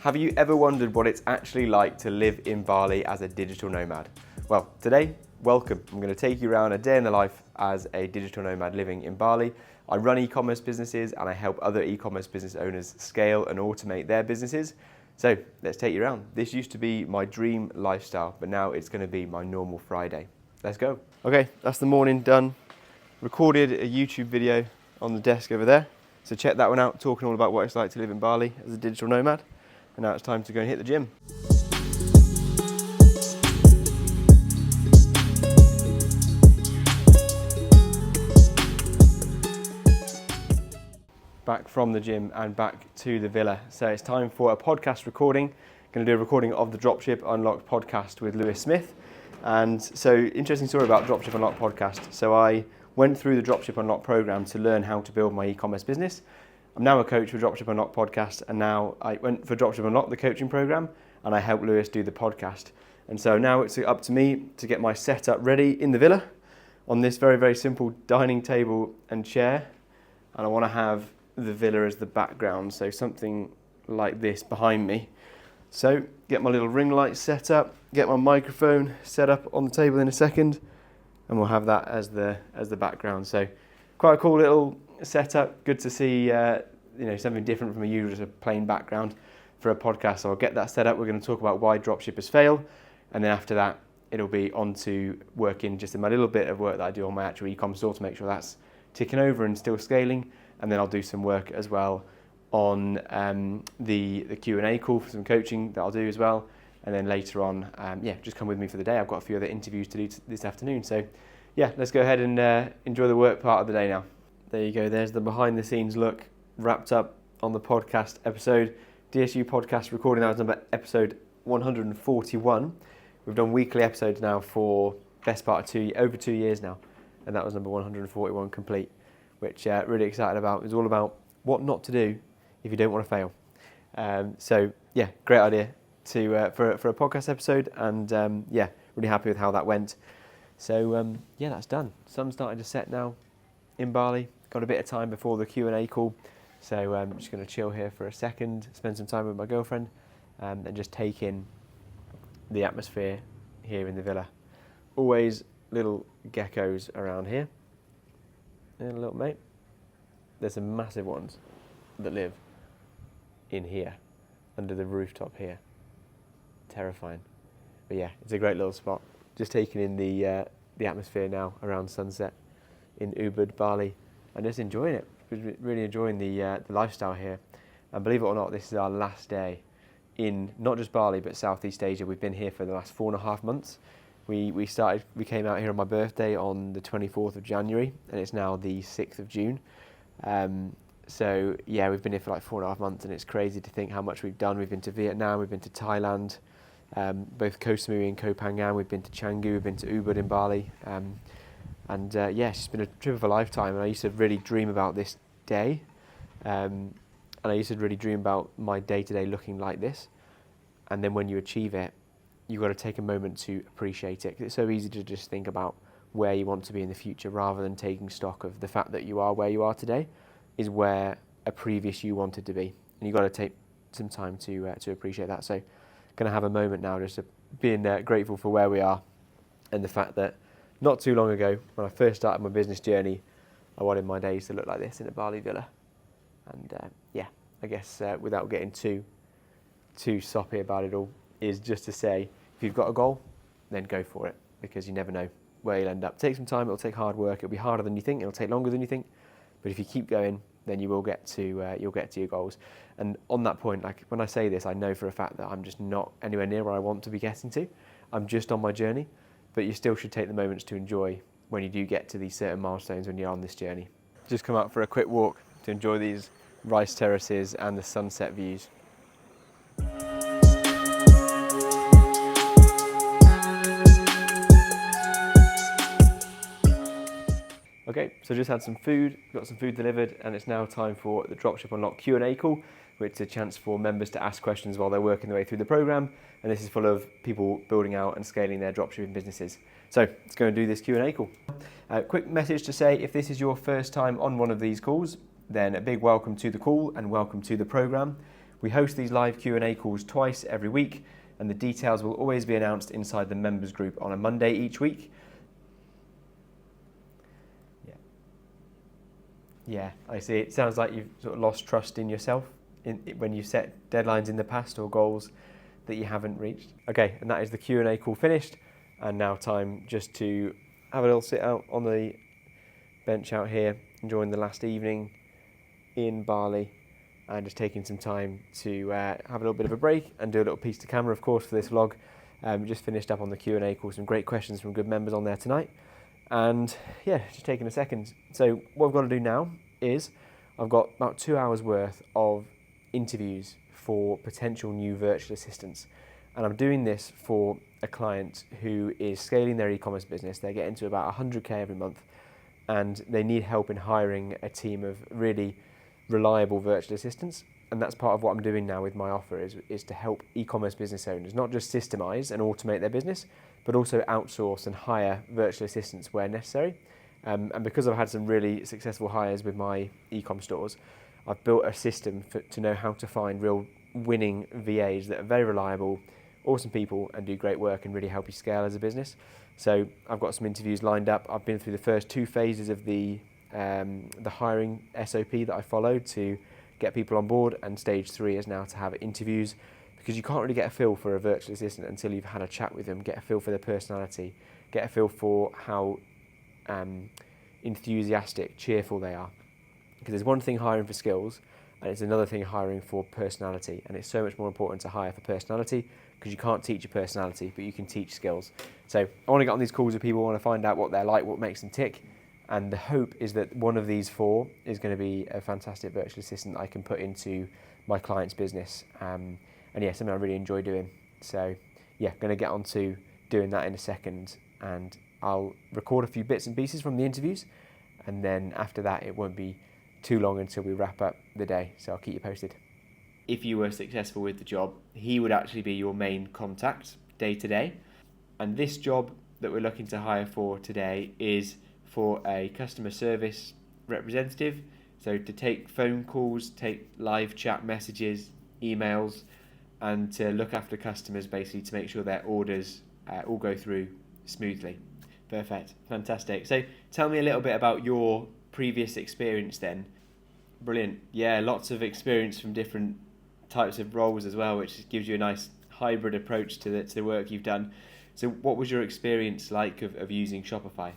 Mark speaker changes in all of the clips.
Speaker 1: Have you ever wondered what it's actually like to live in Bali as a digital nomad? Well, today, welcome. I'm going to take you around a day in the life as a digital nomad living in Bali. I run e-commerce businesses and I help other e-commerce business owners scale and automate their businesses. So let's take you around. This used to be my dream lifestyle, but now it's going to be my normal Friday. Let's go. Okay, that's the morning done. Recorded a YouTube video on the desk over there. So check that one out, talking all about what it's like to live in Bali as a digital nomad. And now it's time to go and hit the gym. Back from the gym and back to the villa. So it's time for a podcast recording. I'm going to do a recording of the Dropship Unlocked podcast with Lewis Smith. And so, interesting story about Dropship Unlocked podcast. So I went through the Dropship Unlocked program to learn how to build my e-commerce business. I'm now a coach for Dropship Unlocked podcast, and now I went for Dropship Unlocked, the coaching program, and I helped Lewis do the podcast. And so now it's up to me to get my setup ready in the villa on this very, very simple dining table and chair. And I want to have the villa as the background, so something like this behind me. So get my little ring light set up, get my microphone set up on the table in a second, and we'll have that as the background. So quite a cool little setup. Good to see something different from a usual, just a plain background for a podcast. So I'll get that set up. We're going to talk about why dropshippers fail, and then after that it'll be on to working just in my little bit of work that I do on my actual e-com store to make sure that's ticking over and still scaling. And then I'll do some work as well on the Q&A call for some coaching that I'll do as well. And then later on, just come with me for the day. I've got a few other interviews to do this afternoon. So yeah, let's go ahead and enjoy the work part of the day now. There you go. There's the behind the scenes look wrapped up on the podcast episode. DSU podcast recording. That was episode 141. We've done weekly episodes now for best part of over 2 years now. And that was number 141 complete, which really excited about. It was all about what not to do if you don't want to fail. So yeah, great idea for a podcast episode, and really happy with how that went. So that's done. Sun's starting to set now in Bali. Got a bit of time before the Q&A call, so I'm just going to chill here for a second, spend some time with my girlfriend, and just take in the atmosphere here in the villa. Always little geckos around here. And a little mate. There's some massive ones that live in here, under the rooftop here. Terrifying. But yeah, it's a great little spot. Just taking in the atmosphere now around sunset in Ubud, Bali, and just enjoying it. Really enjoying the lifestyle here. And believe it or not, this is our last day in not just Bali but Southeast Asia. We've been here for the last 4.5 months. We came out here on my birthday on the 24th of January, and it's now the 6th of June. So yeah, we've been here for like 4.5 months, and it's crazy to think how much we've done. We've been to Vietnam, we've been to Thailand, both Koh Samui and Koh Phangan. We've been to Canggu, we've been to Ubud in Bali, it's just been a trip of a lifetime. And I used to really dream about this day, and I used to really dream about my day-to-day looking like this. And then when you achieve it, you've got to take a moment to appreciate it. It's so easy to just think about where you want to be in the future rather than taking stock of the fact that you are where you are today is where a previous you wanted to be. And you've got to take some time to appreciate that. So going to have a moment now just being grateful for where we are and the fact that not too long ago, when I first started my business journey, I wanted my days to look like this in a Bali villa. And I guess without getting too soppy about it all, is just to say, if you've got a goal, then go for it, because you never know where you'll end up. Take some time, it'll take hard work, it'll be harder than you think, it'll take longer than you think, but if you keep going, then you will get to your goals. And on that point, like when I say this, I know for a fact that I'm just not anywhere near where I want to be getting to. I'm just on my journey, but you still should take the moments to enjoy when you do get to these certain milestones when you're on this journey. Just come out for a quick walk to enjoy these rice terraces and the sunset views. Okay, so just had some food, got some food delivered, and it's now time for the Dropship Unlocked Q&A call, which is a chance for members to ask questions while they're working their way through the program. And this is full of people building out and scaling their dropshipping businesses. So let's go and do this Q&A call. Quick message to say, if this is your first time on one of these calls, then a big welcome to the call and welcome to the program. We host these live Q&A calls twice every week, and the details will always be announced inside the members group on a Monday each week. Yeah, I see. It sounds like you've sort of lost trust in yourself when you set deadlines in the past or goals that you haven't reached. Okay, and that is the Q&A call finished, and now time just to have a little sit out on the bench out here, enjoying the last evening in Bali, and just taking some time to have a little bit of a break and do a little piece to camera, of course, for this vlog. Just finished up on the Q&A call, some great questions from good members on there tonight. And yeah, just taking a second. So what I've got to do now is I've got about 2 hours worth of interviews for potential new virtual assistants. And I'm doing this for a client who is scaling their e-commerce business. They're getting to about 100k every month, and they need help in hiring a team of really reliable virtual assistants. And that's part of what I'm doing now with my offer is to help e-commerce business owners not just systemize and automate their business, but also outsource and hire virtual assistants where necessary. And because I've had some really successful hires with my e-com stores, I've built a system to know how to find real winning VAs that are very reliable, awesome people, and do great work and really help you scale as a business. So I've got some interviews lined up. I've been through the first 2 phases of the hiring SOP that I followed to get people on board, and stage 3 is now to have interviews, because you can't really get a feel for a virtual assistant until you've had a chat with them, get a feel for their personality, get a feel for how enthusiastic, cheerful they are. Because there's one thing hiring for skills, and it's another thing hiring for personality. And it's so much more important to hire for personality, because you can't teach a personality, but you can teach skills. So I want to get on these calls with people, I want to find out what they're like, what makes them tick. And the hope is that one of these 4 is going to be a fantastic virtual assistant that I can put into my client's business. And yeah, something I really enjoy doing. So yeah, going to get on to doing that in a second, and I'll record a few bits and pieces from the interviews, and then after that it won't be too long until we wrap up the day, so I'll keep you posted. If you were successful with the job, he would actually be your main contact day to day. And this job that we're looking to hire for today is for a customer service representative. So to take phone calls, take live chat messages, emails, and to look after customers, basically to make sure their orders all go through smoothly. Perfect, fantastic. So tell me a little bit about your previous experience then. Brilliant. Yeah, lots of experience from different types of roles as well, which gives you a nice hybrid approach to the work you've done. So what was your experience like of using Shopify?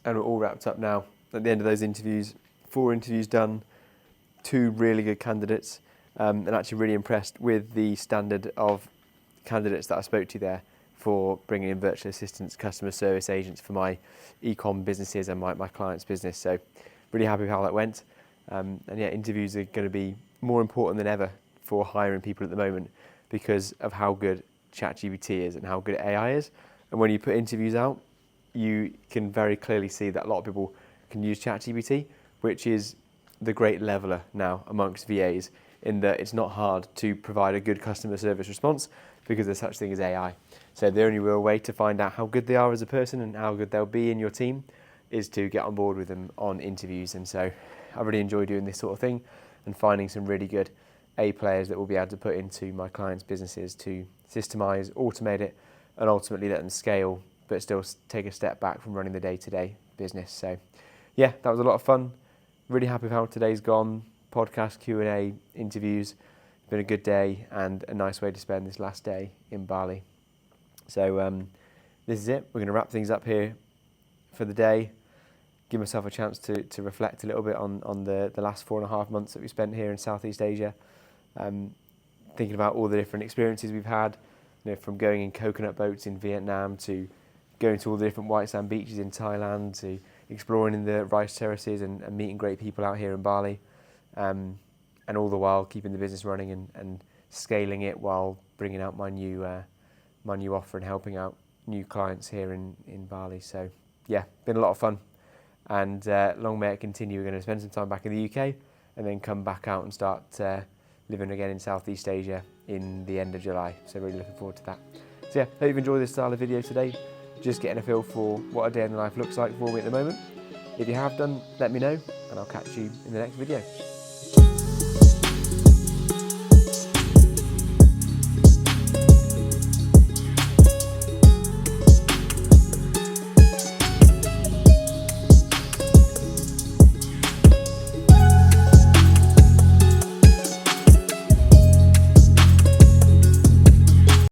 Speaker 1: And we're all wrapped up now. At the end of those interviews, 4 interviews done, 2 really good candidates, and actually really impressed with the standard of candidates that I spoke to there for bringing in virtual assistants, customer service agents for my e-com businesses and my client's business. So really happy with how that went. And yeah, interviews are going to be more important than ever for hiring people at the moment, because of how good ChatGPT is and how good AI is. And when you put interviews out, you can very clearly see that a lot of people can use ChatGPT, which is the great leveler now amongst VAs, in that it's not hard to provide a good customer service response because there's such thing as AI. So the only real way to find out how good they are as a person and how good they'll be in your team is to get on board with them on interviews. And so I really enjoy doing this sort of thing and finding some really good A players that will be able to put into my clients' businesses to systemize, automate it, and ultimately let them scale, but still take a step back from running the day-to-day business. So yeah, that was a lot of fun. Really happy with how today's gone. Podcast, Q&A, interviews. It's been a good day and a nice way to spend this last day in Bali. So this is it. We're going to wrap things up here for the day. Give myself a chance to reflect a little bit on the last 4.5 months that we spent here in Southeast Asia. Thinking about all the different experiences we've had, from going in coconut boats in Vietnam to going to all the different white sand beaches in Thailand to exploring in the rice terraces and meeting great people out here in Bali. And all the while keeping the business running and scaling it while bringing out my new offer and helping out new clients here in Bali. So yeah, been a lot of fun, and long may it continue. We're going to spend some time back in the UK and then come back out and start living again in Southeast Asia in the end of July. So really looking forward to that. So yeah, hope you've enjoyed this style of video today. Just getting a feel for what a day in the life looks like for me at the moment. If you have done, let me know, and I'll catch you in the next video.